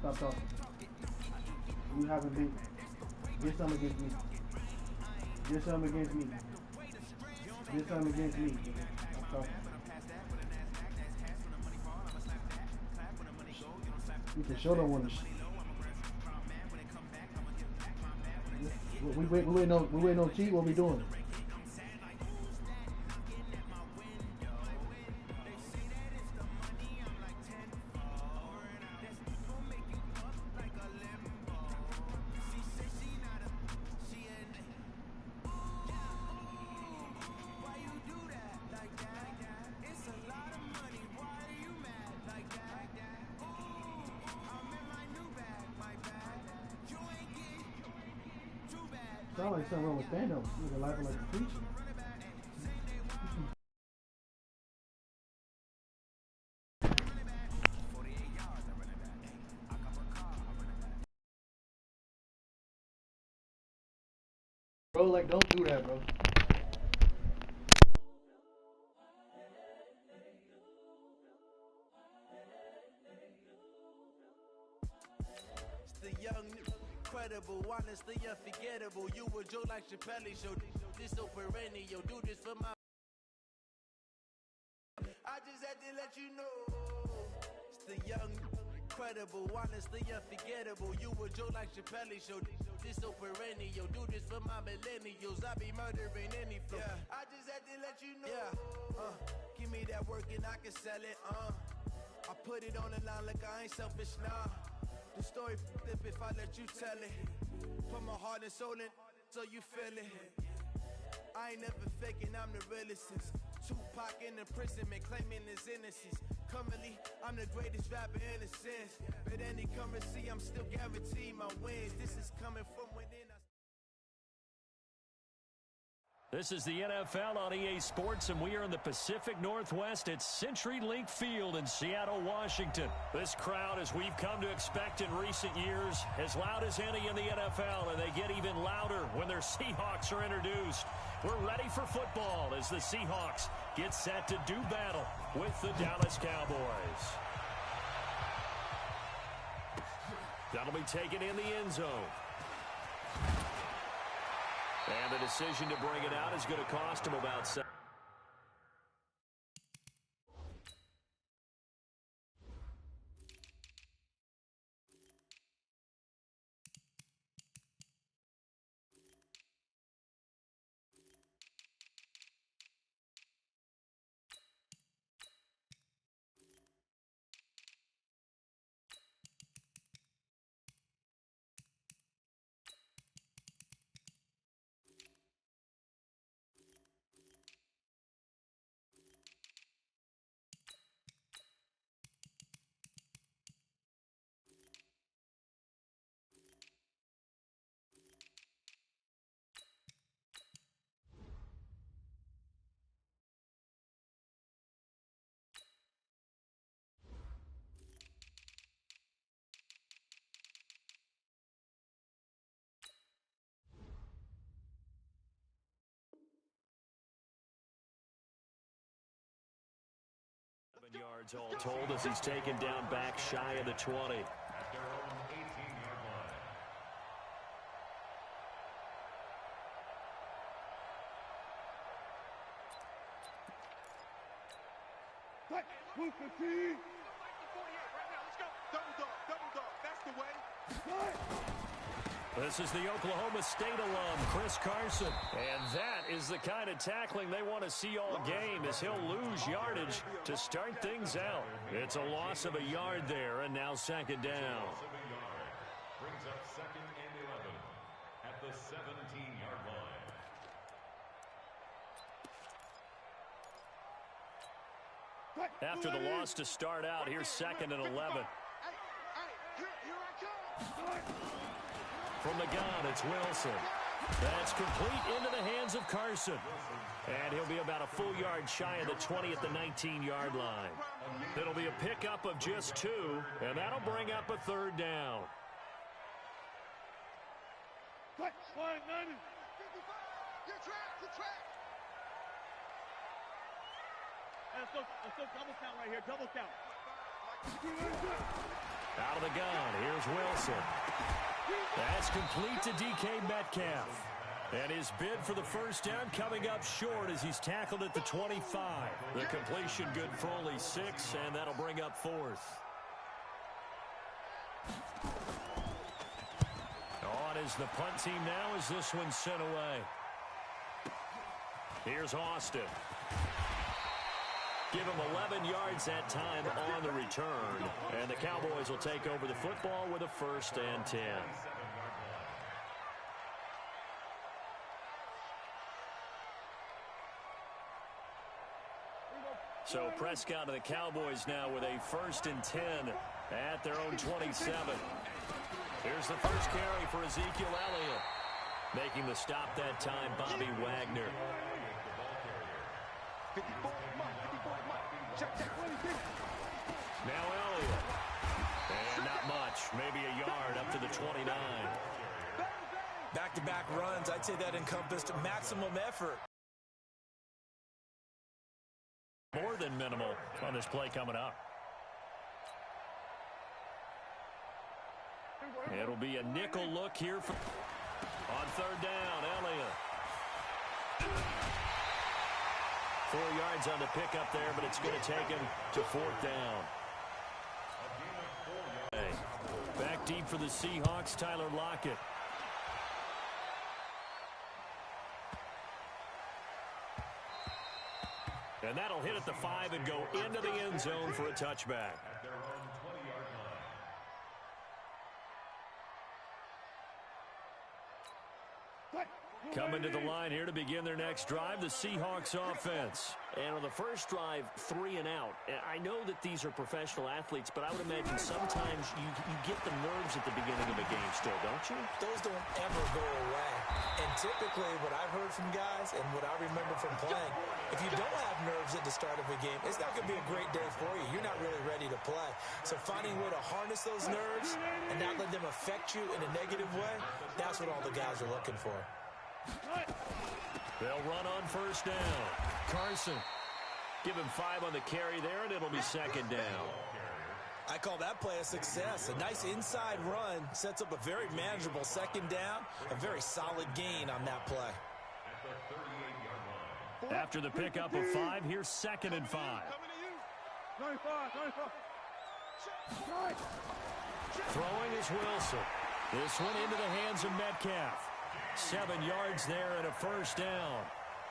Stop talking. You haven't been. Get some against me. Get some against me. Get some against me. Stop talking. You can show them one. We waiting on cheat. What we doing? Sound like something wrong with stand-up. You're laughing like a preacher. Bro, like, don't do that, bro. It's the young, incredible, honestly unforgettable. You were Joe like Chappelle show. This so perennial. Do this for my. I just had to let you know. It's the young, incredible, honestly unforgettable. You were Joe like Chappelle show. This so perennial. Do this for my millennials. I be murdering any flow. Yeah. I just had to let you know. Yeah. Give me that work and I can sell it. I put it on the line like I ain't selfish, nah. The story flip if I let you tell it. Put my heart and soul in so you feel it. I ain't never faking, I'm the realest since Tupac in imprisonment, claiming his innocence. Currently, I'm the greatest rapper in a sense. But any currency, I'm still guaranteed my wins. This is coming from within. This is the NFL on EA Sports, and we are in the Pacific Northwest at CenturyLink Field in Seattle, Washington. This crowd, as we've come to expect in recent years, as loud as any in the NFL, and they get even louder when their Seahawks are introduced. We're ready for football as the Seahawks get set to do battle with the Dallas Cowboys. That'll be taken in the end zone. And the decision to bring it out is going to cost him about 7. Yards all told as he's taken down back shy of the 20. This is the Oklahoma State alum, Chris Carson. And that is the kind of tackling they want to see all game, as he'll lose yardage to start things out. It's a loss of a yard there, and now second down. Brings up 2nd and 11 at the 17-yard line. After the loss to start out, here's 2nd and 11. From the gun, it's Wilson. That's complete into the hands of Carson. And he'll be about a full yard shy of the 20 at the 19-yard line. It'll be a pickup of just 2, and that'll bring up a 3rd down. Let's go double count right here, double count. Out of the gun, here's Wilson. That's complete to DK Metcalf. And his bid for the first down coming up short as he's tackled at the 25. The completion good for only 6, and that'll bring up 4th. On is the punt team now as this one's sent away. Here's Austin. Give him 11 yards that time on the return. And the Cowboys will take over the football with a 1st and 10. So Prescott and the Cowboys now with a 1st and 10 at their own 27. Here's the first carry for Ezekiel Elliott. Making the stop that time, Bobby Wagner. Now Elliott. And not much. Maybe a yard up to the 29. Back-to-back runs, I'd say that encompassed maximum effort. More than minimal on this play coming up. It'll be a nickel look here for on 3rd down, Elliott. 4 yards on the pickup there, but it's going to take him to 4th down. Back deep for the Seahawks, Tyler Lockett. And that'll hit at the 5 and go into the end zone for a touchback. Coming to the line here to begin their next drive, the Seahawks offense. And on the first drive, 3 and out. I know that these are professional athletes, but I would imagine sometimes you get the nerves at the beginning of a game still, don't you? Those don't ever go away. And typically what I've heard from guys and what I remember from playing, if you don't have nerves at the start of a game, it's not going to be a great day for you. You're not really ready to play. So finding a way to harness those nerves and not let them affect you in a negative way, that's what all the guys are looking for. They'll run on 1st down. Carson. Give him 5 on the carry there, and it'll be 2nd down. I call that play a success. A nice inside run sets up a very manageable 2nd down. A very solid gain on that play. After the pickup of 5, here's 2nd and 5. Throwing is Wilson. This one into the hands of Metcalf. 7 yards there and a 1st down.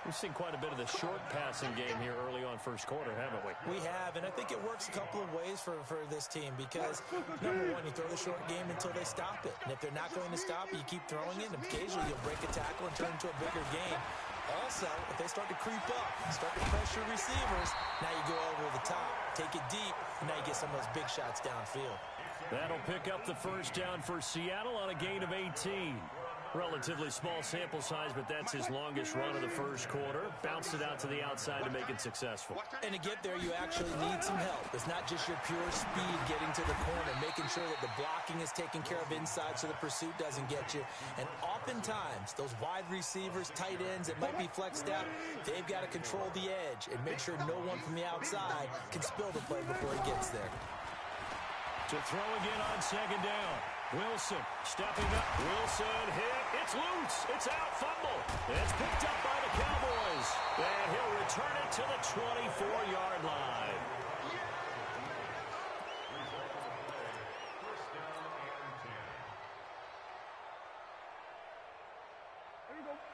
We've seen quite a bit of the short passing game here early on 1st quarter, haven't we? We have, and I think it works a couple of ways for this team because, number one, you throw the short game until they stop it. And if they're not going to stop it, you keep throwing it, and occasionally you'll break a tackle and turn into a bigger game. Also, if they start to creep up, start to pressure receivers, now you go over the top, take it deep, and now you get some of those big shots downfield. That'll pick up the 1st down for Seattle on a gain of 18. Relatively small sample size, but that's his longest run of the 1st quarter. Bounced it out to the outside to make it successful. And to get there, you actually need some help. It's not just your pure speed getting to the corner, making sure that the blocking is taken care of inside so the pursuit doesn't get you. And oftentimes, those wide receivers, tight ends that might be flexed out, they've got to control the edge and make sure no one from the outside can spill the play before he gets there. To throw again on 2nd down. Wilson stepping up. Wilson hit. It's loose. It's out. Fumble. It's picked up by the Cowboys. And he'll return it to the 24-yard line.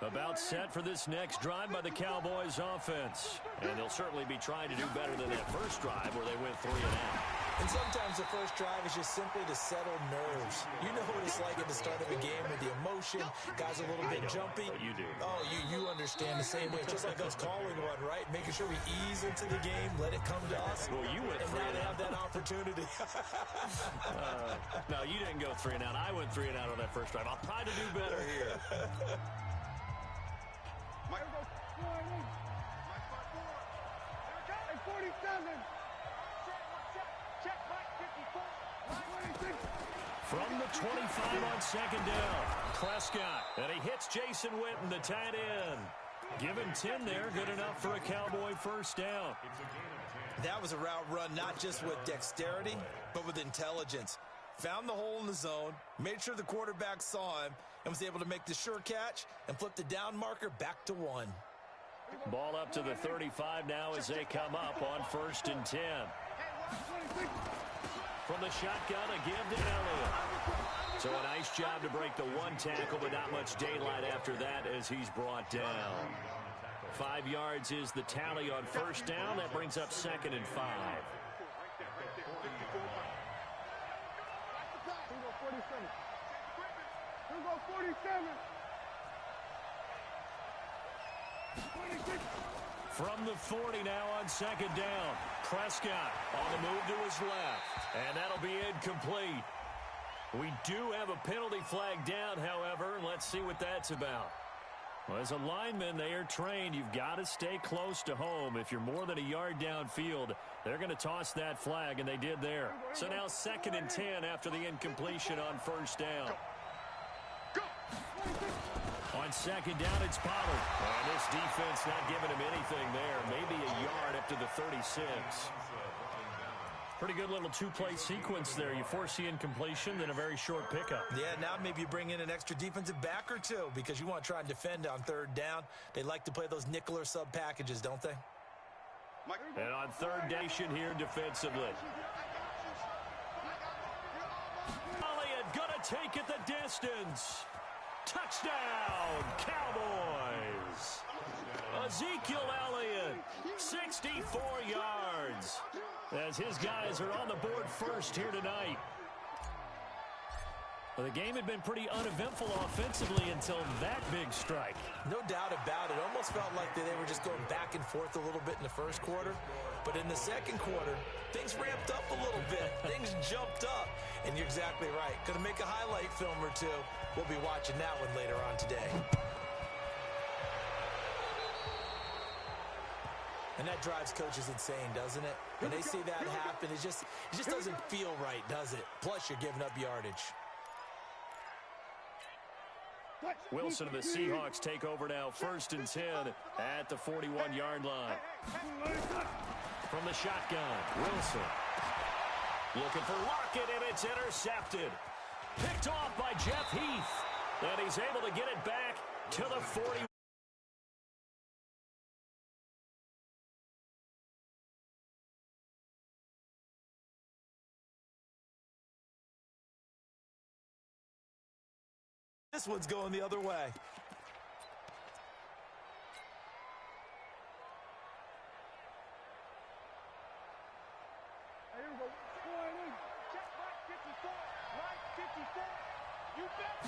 About set for this next drive by the Cowboys offense. And they'll certainly be trying to do better than that first drive where they went 3 and out. And sometimes the first drive is just simply to settle nerves. You know what it's like at the start of a game with the emotion. Guys a little bit jumpy. You do. Oh, you understand the same way. Just like us calling one, right? Making sure we ease into the game, let it come to us. Well, you went and 3 now and they out. have that opportunity. No, you didn't go 3 and out. I went 3 and out on that first drive. I'll try to do better here. Mike, 47. Check, Mike, 54. From the 25 on 2nd down. Prescott. And he hits Jason Witten, the tight end. Give him 10 there. Good enough for a Cowboy 1st down. That was a route run not just with dexterity, but with intelligence. found the hole in the zone, made sure the quarterback saw him, and was able to make the sure catch and flip the down marker back to 1. Ball up to the 35 now as they come up on 1st and 10. From the shotgun, a give to Elliott. So a nice job to break the 1 tackle, but not much daylight after that as he's brought down. 5 yards is the tally on 1st down. That brings up 2nd and 5. 47. From the 40 now on 2nd down. Prescott on the move to his left. And that'll be incomplete. We do have a penalty flag down, however. Let's see what that's about. Well, as a lineman, they are trained. You've got to stay close to home. If you're more than a yard downfield, they're going to toss that flag, and they did there. So now 2nd and 10 after the incompletion on 1st down. On 2nd down, it's Pollard. And this defense not giving him anything there. Maybe a yard up to the 36. Pretty good little 2-play sequence there. You force the incompletion, then a very short pickup. Yeah, now maybe you bring in an extra defensive back or two because you want to try and defend on 3rd down. They like to play those nickel or sub packages, don't they? And on 3rd down here defensively. Elliott gonna take it the distance. Touchdown, Cowboys. Ezekiel Elliott, 64 yards. As his guys are on the board first here tonight. Well, the game had been pretty uneventful offensively until that big strike. No doubt about it. Almost felt like they were just going back and forth a little bit in the 1st quarter. But in the 2nd quarter, things ramped up a little bit. Things jumped up. And you're exactly right. Going to make a highlight film or two. We'll be watching that one later on today. And that drives coaches insane, doesn't it? When they see that happen, it just doesn't feel right, does it? Plus, you're giving up yardage. Wilson and the Seahawks take over now, 1st and 10 at the 41-yard line. From the shotgun, Wilson. Looking for Lockett, and it's intercepted. Picked off by Jeff Heath. And he's able to get it back to the 40. This one's going the other way. Here we go. Check right 54. Right 54. You bet.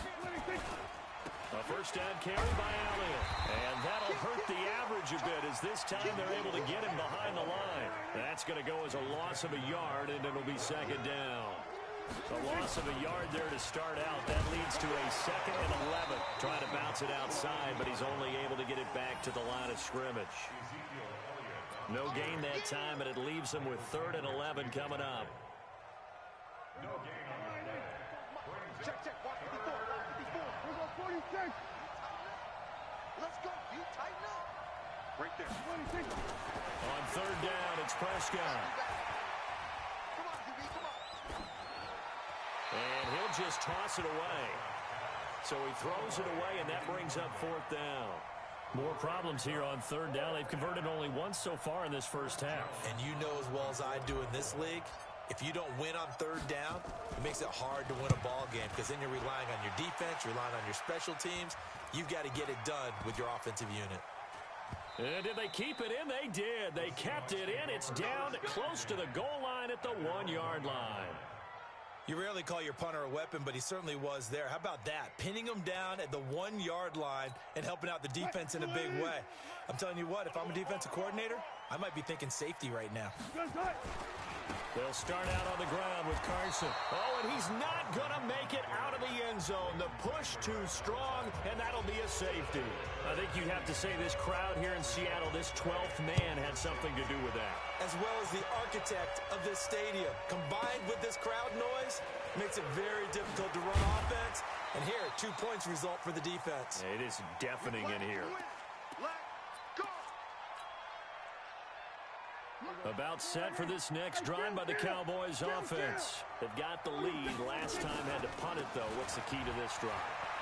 26. A 1st down carry by Elliott. And that'll hurt the average a bit as this time they're able to get him behind the line. That's going to go as a loss of a yard, and it'll be 2nd down. A loss of a yard there to start out. That leads to a 2nd and 11. Trying to bounce it outside, but he's only able to get it back to the line of scrimmage. No gain that time, and it leaves him with 3rd and 11 coming up. Check. 54. 54. Here's 46. Let's go. You tighten up. Right there. 26. On 3rd down, it's Prescott. Come on, DB. Come on. And he'll just toss it away. So he throws it away, and that brings up 4th down. More problems here on 3rd down. They've converted only once so far in this 1st half. And you know as well as I do in this league, if you don't win on 3rd down, it makes it hard to win a ball game because then you're relying on your defense, you're relying on your special teams. You've got to get it done with your offensive unit. And did they keep it in? They did. They kept it in. It's down close to the goal line at the 1-yard line. You rarely call your punter a weapon, but he certainly was there. How about that? Pinning him down at the 1-yard line and helping out the defense in a big way. I'm telling you what, if I'm a defensive coordinator, I might be thinking safety right now. They'll start out on the ground with Carson. Oh, and he's not going to make it out of the end zone. The push too strong, and that'll be a safety. I think you'd have to say this crowd here in Seattle, this 12th man had something to do with that. As well as the architect of this stadium. Combined with this crowd noise, makes it very difficult to run offense. And here, 2 points result for the defense. It is deafening in here. About set for this next drive by the Cowboys offense. They've got the lead. Last time had to punt it, though. What's the key to this drive?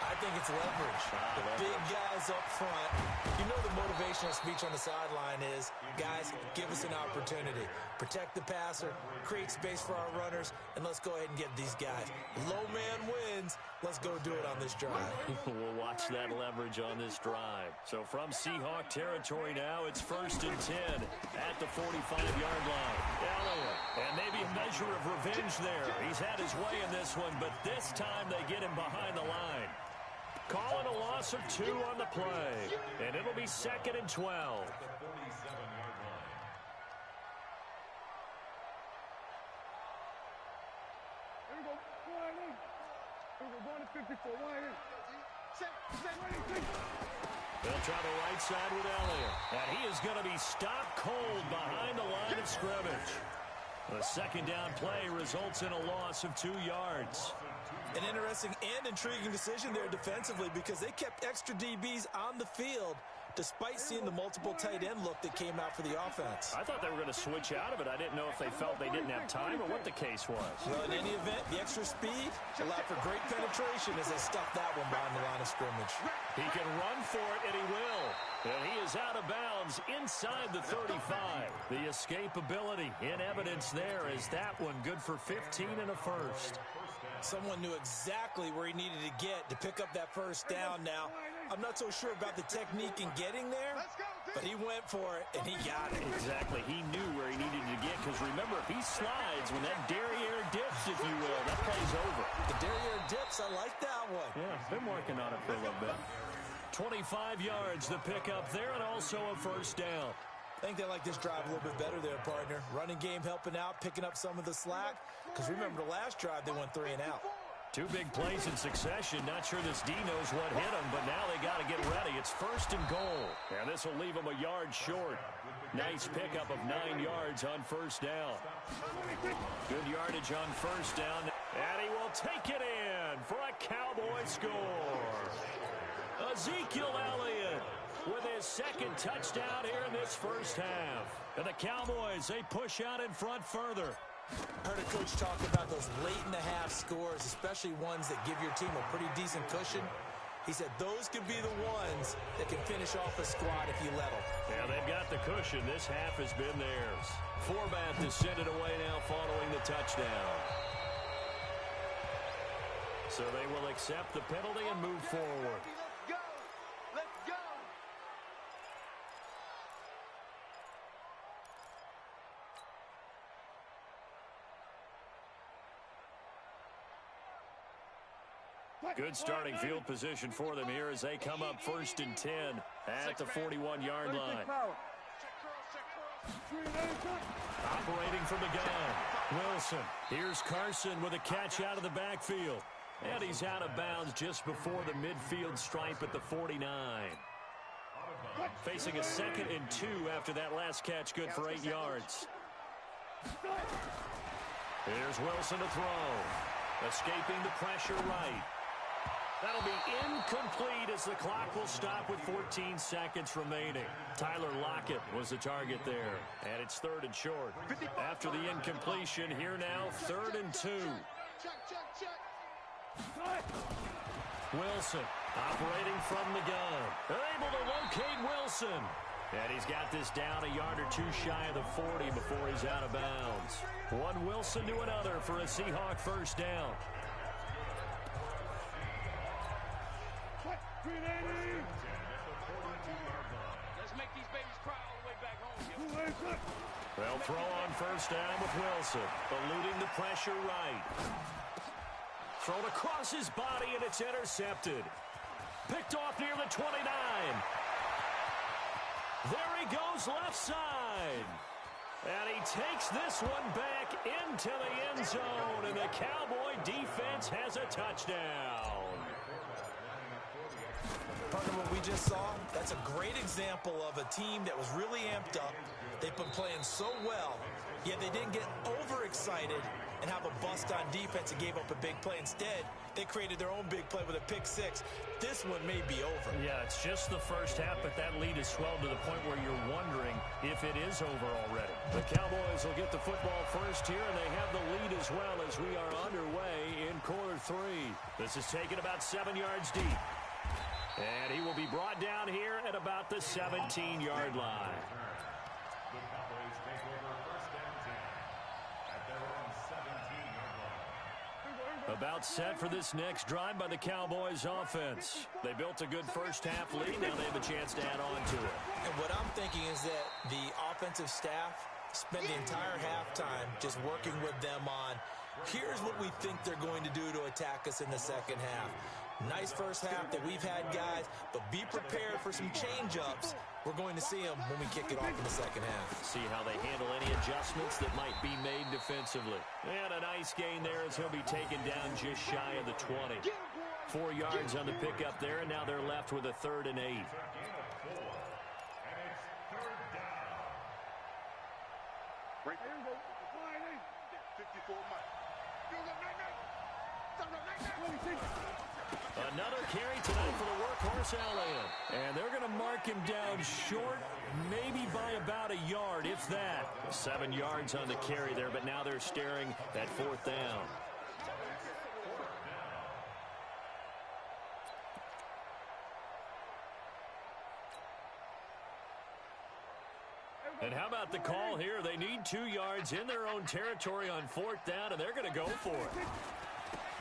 I think it's leverage. The big guys up front. You know the motivational speech on the sideline is, guys, give us an opportunity. Protect the passer, create space for our runners, and let's go ahead and get these guys. Low man wins. Let's go do it on this drive. We'll watch that leverage on this drive. So from Seahawk territory now, it's 1st and 10 at the 45-yard line. Elliott, and maybe a measure of revenge there. He's had his way in this one, but this time they get him behind the line. Calling a loss of 2 on the play, and it'll be 2nd and 12. Here we go. Wide in. Here we go. Going to 54. Wide in. Set. Ready. They'll try the right side with Elliott, and he is going to be stopped cold behind the line of scrimmage. The second down play results in a loss of 2 yards. An interesting and intriguing decision there defensively because they kept extra DBs on the field despite seeing the multiple tight end look that came out for the offense. I thought they were going to switch out of it. I didn't know if they felt they didn't have time or what the case was. Well, in any event, the extra speed allowed for great penetration as they stuffed that one behind the line of scrimmage. He can run for it, and he will. And he is out of bounds inside the 35. The escapability in evidence there is that one good for 15 and a first. Someone knew exactly where he needed to get to pick up that first down. Now, I'm not so sure about the technique in getting there, but he went for it, and he got it. Exactly. He knew where he needed to get, because remember, if he slides, when that derriere dips, if you will, that play's over. The derriere dips, I like that one. Yeah, been working on it for a little bit. 25 yards to pick up there, and also a first down. I think they like this drive a little bit better there, partner. Running game helping out, picking up some of the slack. Because remember the last drive, they went 3 and out. 2 big plays in succession. Not sure this D knows what hit him, but now they got to get ready. It's 1st and goal. And this will leave them a yard short. Nice pickup of 9 yards on first down. Good yardage on first down. And he will take it in for a Cowboy score. Ezekiel Elliott with his 2nd touchdown here in this first half. And the Cowboys, they push out in front further. I heard a coach talk about those late-in-the-half scores, especially ones that give your team a pretty decent cushion. He said those could be the ones that can finish off a squad if you let them. Yeah, they've got the cushion. This half has been theirs. Forbath is sent it away now following the touchdown. So they will accept the penalty and move forward. Good starting field position for them here as they come up 1st and 10 at the 41-yard line. Operating from the gun, Wilson. Here's Carson with a catch out of the backfield. And he's out of bounds just before the midfield stripe at the 49. Facing a 2nd and 2 after that last catch, good for 8 yards. Here's Wilson to throw. Escaping the pressure right. That'll be incomplete as the clock will stop with 14 seconds remaining. Tyler Lockett was the target there. And it's 3rd and short. After the incompletion, here now, 3rd and 2. Wilson operating from the gun. They're able to locate Wilson. And he's got this down a yard or 2 shy of the 40 before he's out of bounds. One Wilson to another for a Seahawk first down. Let's make these babies cry all the way back home. They'll throw on first down with Wilson, eluding the pressure right. Thrown across his body, and it's intercepted. Picked off near the 29. There he goes left side. And he takes this one back into the end zone, and the Cowboy defense has a touchdown. Partner, what we just saw, that's a great example of a team that was really amped up, They've been playing so well, yet they didn't get overexcited and have a bust on defense and gave up a big play. Instead, they created their own big play with a pick six. This one may be over. Yeah, it's just the first half, but that lead has swelled to the point where you're wondering if it is over already. The Cowboys will get the football first here, and they have the lead as well as we are underway in quarter three. This is taken about 7 yards deep. And he will be brought down here at about the 17-yard line. The Cowboys take over first and 10 at their own 17-yard line. About set for this next drive by the Cowboys offense. They built a good first half lead. Now they have a chance to add on to it. And what I'm thinking is that the offensive staff spent the entire halftime just working with them on, here's what we think they're going to do to attack us in the second half. Nice first half that we've had, guys, but be prepared for some change-ups. We're going to see them when we kick it off in the second half. See how they handle any adjustments that might be made defensively. And a nice gain there as he'll be taken down just shy of the 20. 4 yards on the pickup there, and now they're left with a 3rd and 8. And it's third down. Right there. 54 miles. Another carry tonight for the workhorse Allen. And they're going to mark him down short, maybe by about a yard, if that. 7 yards on the carry there, but now they're staring at 4th down. And how about the call here? They need 2 yards in their own territory on 4th down, and they're going to go for it.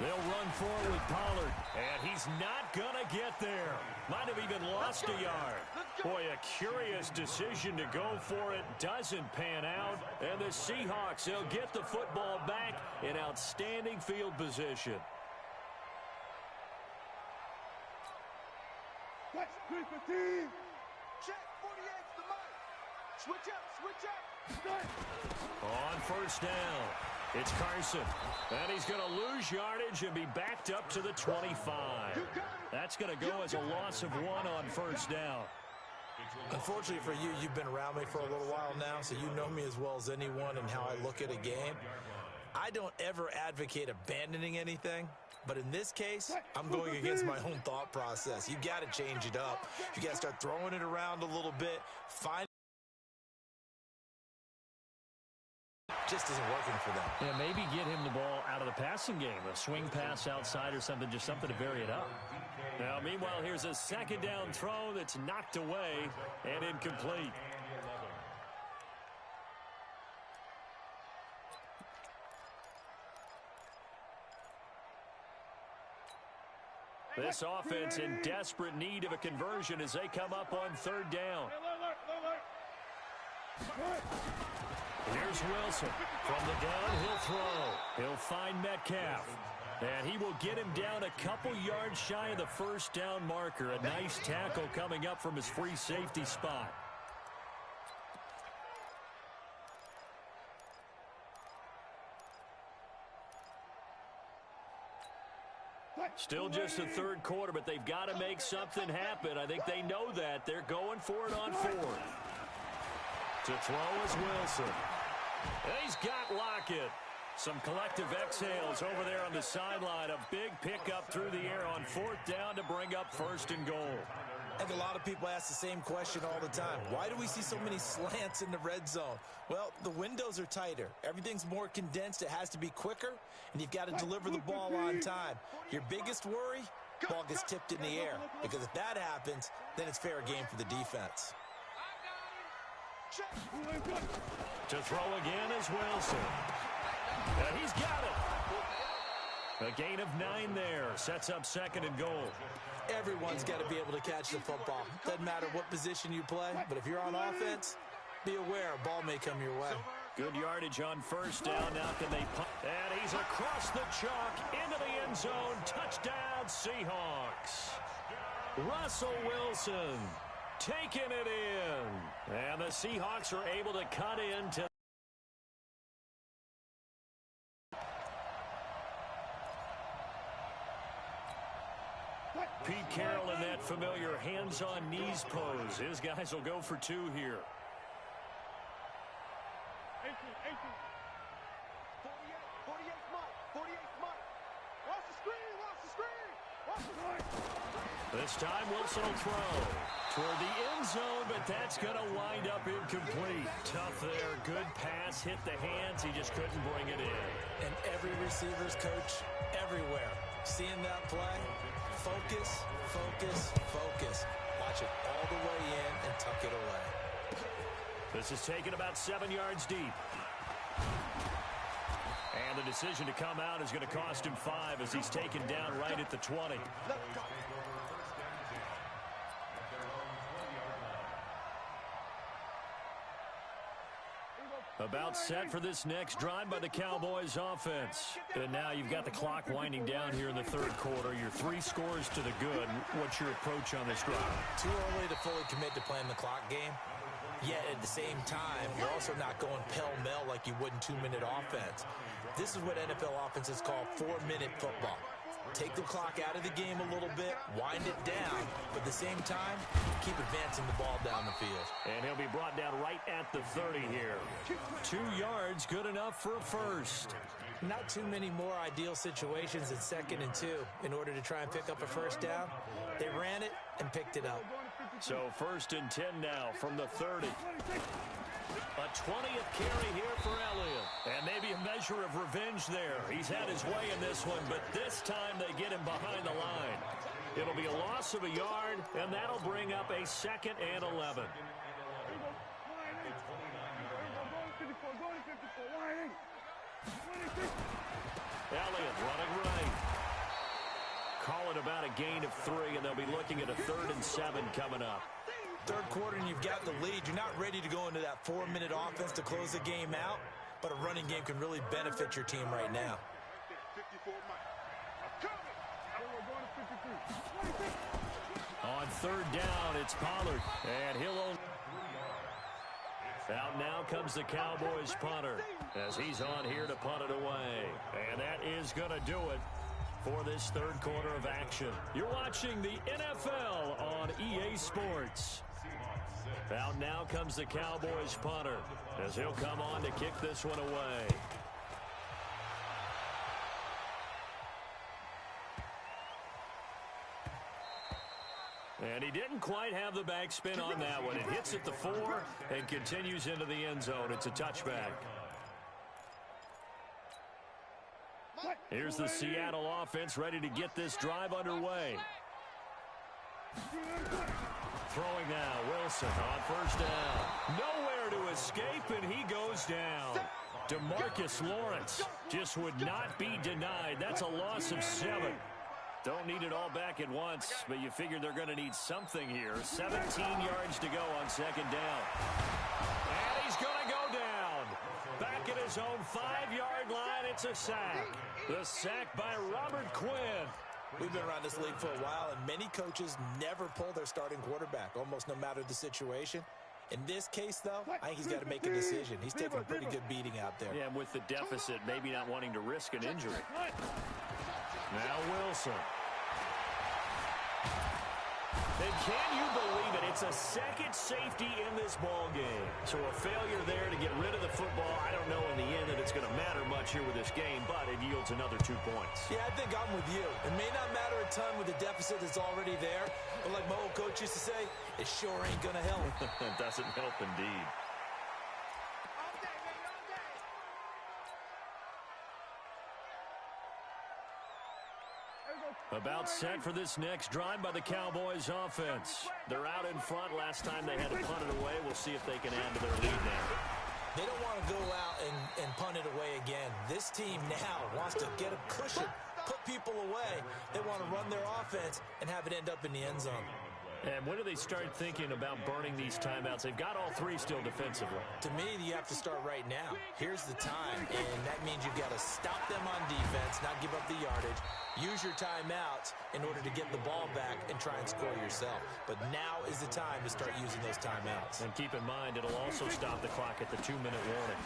They'll run forward with Pollard, and he's not going to get there. Might have even lost a yard. Boy, a curious decision to go for it. Doesn't pan out, and the Seahawks, they'll get the football back in outstanding field position. Check 315. Check 48's the mic. Switch up, switch up. On 1st down, it's Carson. And he's going to lose yardage and be backed up to the 25. That's going to go as a loss of 1 on 1st down. Unfortunately for you, you've been around me for a little while now, so you know me as well as anyone and how I look at a game. I don't ever advocate abandoning anything, but in this case, I'm going against my own thought process. You got to change it up. You got to start throwing it around a little bit. Just isn't working for them. Yeah, maybe get him the ball out of the passing game. A swing pass outside or something, just something to vary it up. Now, meanwhile, here's a 2nd down throw that's knocked away and incomplete. This offense in desperate need of a conversion as they come up on 3rd down. Here's Wilson. From the gun, he'll throw. He'll find Metcalf. And he will get him down a couple yards shy of the 1st down marker. A nice tackle coming up from his free safety spot. Still just the 3rd quarter, but they've got to make something happen. I think they know that. They're going for it on 4th. To throw is Wilson. And he's got Lockett. Some collective exhales over there on the sideline. A big pickup through the air on 4th down to bring up 1st and goal. And a lot of people ask the same question all the time. Why do we see so many slants in the red zone? Well, the windows are tighter. Everything's more condensed. It has to be quicker, and you've got to deliver the ball on time. Your biggest worry, ball gets tipped in the air, because if that happens, then it's fair game for the defense. To throw again is Wilson. And he's got it. A gain of 9 there. Sets up 2nd and goal. Everyone's got to be able to catch the football. Doesn't matter what position you play, but if you're on offense, be aware a ball may come your way. Good yardage on 1st down. Now can they punt? And he's across the chalk into the end zone. Touchdown, Seahawks. Russell Wilson taking it in. And the Seahawks are able to cut into. Pete Carroll in that familiar hands-on knees pose. His guys will go for 2 here. 18. 48 Mike. 48 Mike. Watch the screen. Watch the screen. Watch the screen. This time Wilson will throw toward the end zone, but that's going to wind up incomplete. Tough there. Good pass. Hit the hands. He just couldn't bring it in. And every receiver's coach everywhere, seeing that play, focus, focus, focus. Watch it all the way in and tuck it away. This is taken about 7 yards deep. And the decision to come out is going to cost him 5 as he's taken down right at the 20. About set for this next drive by the Cowboys offense. And now you've got the clock winding down here in the third quarter. Your 3 scores to the good. What's your approach on this drive? Too early to fully commit to playing the clock game. Yet at the same time, you're also not going pell-mell like you would in 2-minute offense. This is what NFL offenses call 4-minute football. Take the clock out of the game a little bit, wind it down, but at the same time, keep advancing the ball down the field. And he'll be brought down right at the 30 here. 2 yards, good enough for a first. Not too many more ideal situations at 2nd and 2 in order to try and pick up a first down. They ran it and picked it up. So 1st and 10 now from the 30. A 20th carry here for Elliott. And maybe a measure of revenge there. He's had his way in this one, but this time they get him behind the line. It'll be a loss of a yard, and that'll bring up a 2nd and 11. Elliott running right. Call it about a gain of 3, and they'll be looking at a 3rd and 7 coming up. Third quarter and you've got the lead. You're not ready to go into that 4-minute offense to close the game out, but a running game can really benefit your team right now. On 3rd down, it's Pollard, and he'll only... Out now comes the Cowboys punter as he's on here to punt it away. And that is going to do it for this third quarter of action. You're watching the NFL on EA Sports. Out now comes the Cowboys punter as he'll come on to kick this one away. And he didn't quite have the backspin on that one. It hits at the 4 and continues into the end zone. It's a touchback. Here's the Seattle offense ready to get this drive underway. Throwing now, Wilson on 1st down. Nowhere to escape, and he goes down. DeMarcus Lawrence just would not be denied. That's a loss of 7. Don't need it all back at once, but you figure they're going to need something here. 17 yards to go on 2nd down. And he's going to go down. Back at his own 5-yard line, it's a sack. The sack by Robert Quinn. We've been around this league for a while, and many coaches never pull their starting quarterback, almost no matter the situation. In this case, though, I think he's got to make a decision. He's taking a pretty good beating out there. Yeah, and with the deficit, maybe not wanting to risk an injury. Now Wilson. And can you believe it? It's a 2nd safety in this ball game. So a failure there to get rid of the football. I don't know in the end that it's going to matter much here with this game, but it yields another 2 points. Yeah, I think I'm with you. It may not matter a ton with the deficit that's already there, but like my old coach used to say, it sure ain't going to help. It doesn't help indeed. About set for this next drive by the Cowboys offense. They're out in front. Last time they had to punt it away. We'll see if they can add to their lead now. They don't want to go out and punt it away again. This team now wants to get a cushion, put people away. They want to run their offense and have it end up in the end zone. And when do they start thinking about burning these timeouts? They've got all 3 still defensively. To me, you have to start right now. Here's the time, and that means you've got to stop them on defense, not give up the yardage. Use your timeouts in order to get the ball back and try and score yourself. But now is the time to start using those timeouts. And keep in mind, it'll also stop the clock at the 2-minute warning.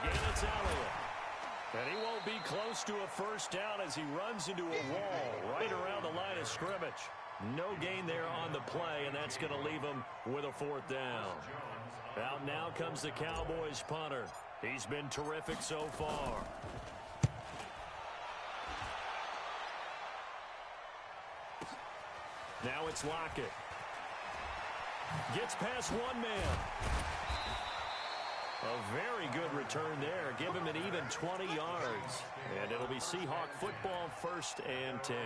Again, it's Elliott. And he won't be close to a first down as he runs into a wall right around the line of scrimmage. No gain there on the play, and that's going to leave him with a 4th down. Out now comes the Cowboys punter He's been terrific so far. Now it's Lockett. Gets past one man. A very good return there. Give him an even 20 yards. And it'll be Seahawk football, 1st and 10.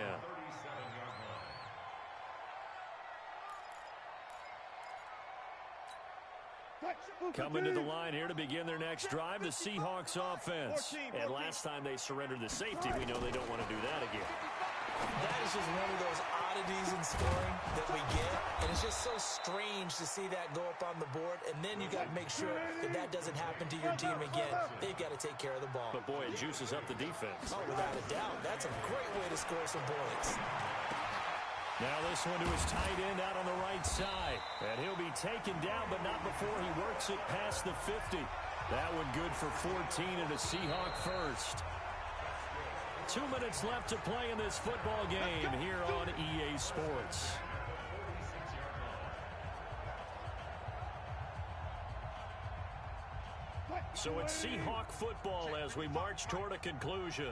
Coming to the line here to begin their next drive, the Seahawks offense. And last time they surrendered the safety, we know they don't want to do that again. That is just one of those oddities in scoring that we get, and it's just so strange to see that go up on the board, and then you got to make sure that that doesn't happen to your team again. They've got to take care of the ball. But, boy, it juices up the defense. Oh, without a doubt. That's a great way to score some points. Now this one to his tight end out on the right side. And he'll be taken down, but not before he works it past the 50. That one good for 14 and a Seahawk first. 2 minutes left to play in this football game here on EA Sports. So it's Seahawk football as we march toward a conclusion.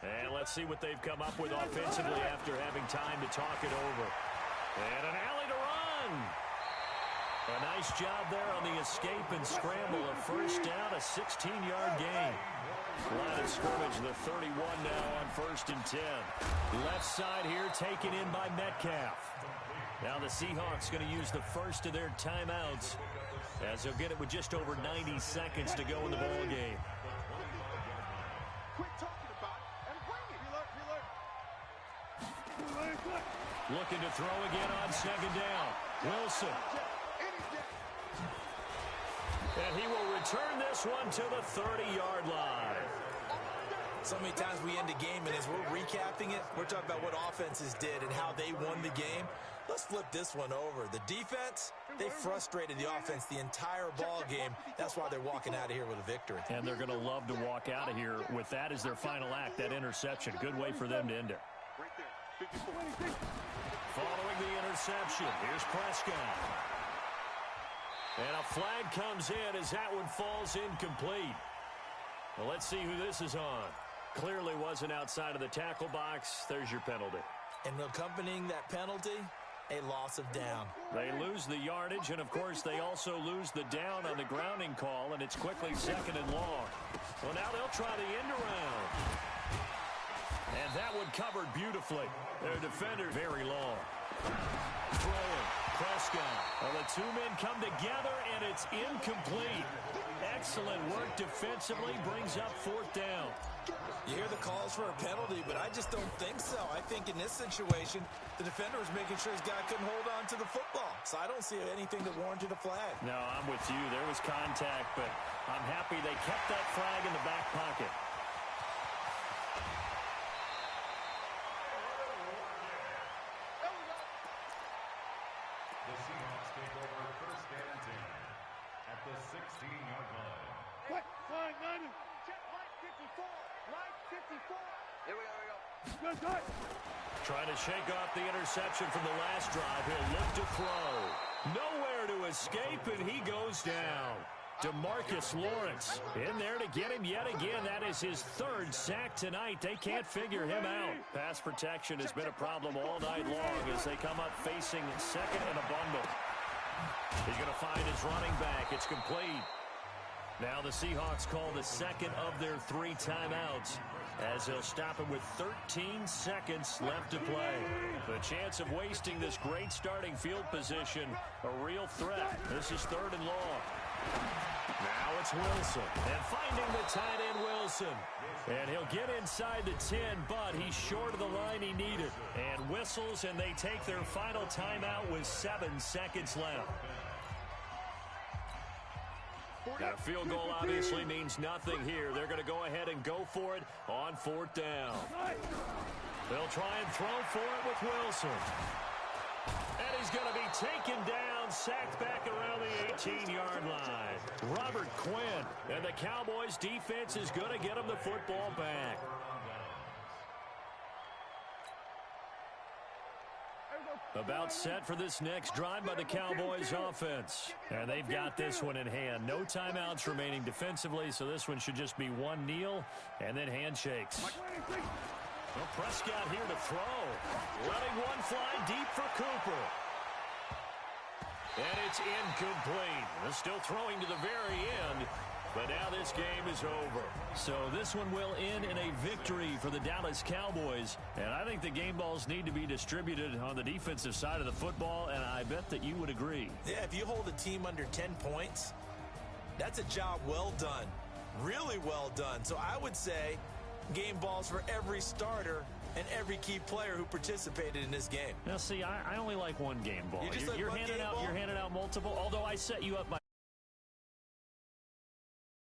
And let's see what they've come up with offensively after having time to talk it over. And an alley to run. A nice job there on the escape and scramble. A first down, a 16-yard gain. Line of scrimmage, the 31 now on 1st and 10. Left side here taken in by Metcalf. Now the Seahawks going to use the first of their timeouts as they'll get it with just over 90 seconds to go in the ball game. Quit talking about it and bring it. Looking to throw again on 2nd down. Wilson. And he will return this one to the 30-yard line. So many times we end a game, and as we're recapping it, we're talking about what offenses did and how they won the game. Let's flip this one over. The defense, they frustrated the offense the entire ball game. That's why they're walking out of here with a victory. And they're going to love to walk out of here with that as their final act, that interception. Good way for them to end it. Following the interception, here's Prescott. And a flag comes in as that one falls incomplete. Well, let's see who this is on. Clearly wasn't outside of the tackle box. There's your penalty. And accompanying that penalty, a loss of down. They lose the yardage, and, of course, they also lose the down on the grounding call, and it's quickly 2nd and long. Well, now they'll try the end around. And that one covered beautifully. Their defender very long. Throwing. Prescott. Well, the two men come together, and it's incomplete. Excellent work defensively, brings up 4th down. You hear the calls for a penalty, but I just don't think so. I think in this situation, the defender was making sure his guy couldn't hold on to the football. So I don't see anything that warranted a flag. No, I'm with you. There was contact, but I'm happy they kept that flag in the back pocket. The Seahawks take over 1st and 10 at the 16-yard line. What? Fine, Madden. Check line 54. Line 54. Here we go. Good, good. Trying to shake off the interception from the last drive. He'll look to throw. Nowhere to escape, and he goes down. DeMarcus Lawrence in there to get him yet again. That is his 3rd sack tonight. They can't figure him out. Pass protection has been a problem all night long as they come up facing 2nd and a bundle. He's going to find his running back. It's complete. Now the Seahawks call the 2nd of their 3 timeouts as they'll stop him with 13 seconds left to play. The chance of wasting this great starting field position, a real threat. This is 3rd and long. Now it's Wilson. And finding the tight end, Wilson. And he'll get inside the 10, but he's short of the line he needed. And whistles, and they take their final timeout with 7 seconds left. Now, a field goal obviously means nothing here. They're going to go ahead and go for it on 4th down. They'll try and throw for it with Wilson. And he's going to be taken down, sacked back around the 18-yard line. Robert Quinn, and the Cowboys' defense is going to get him the football back. About set for this next drive by the Cowboys offense. And they've got this one in hand. No timeouts remaining defensively, so this one should just be one kneel and then handshakes. Well, Prescott here to throw. Letting one fly deep for Cooper. And it's incomplete. They're still throwing to the very end. But now this game is over. So this one will end in a victory for the Dallas Cowboys. And I think the game balls need to be distributed on the defensive side of the football, and I bet that you would agree. Yeah, if you hold a team under 10 points, that's a job well done. Really well done. So I would say game balls for every starter and every key player who participated in this game. Now, see, I only like one game ball. You just like you're one handing game out, ball? You're handing out multiple, although I set you up by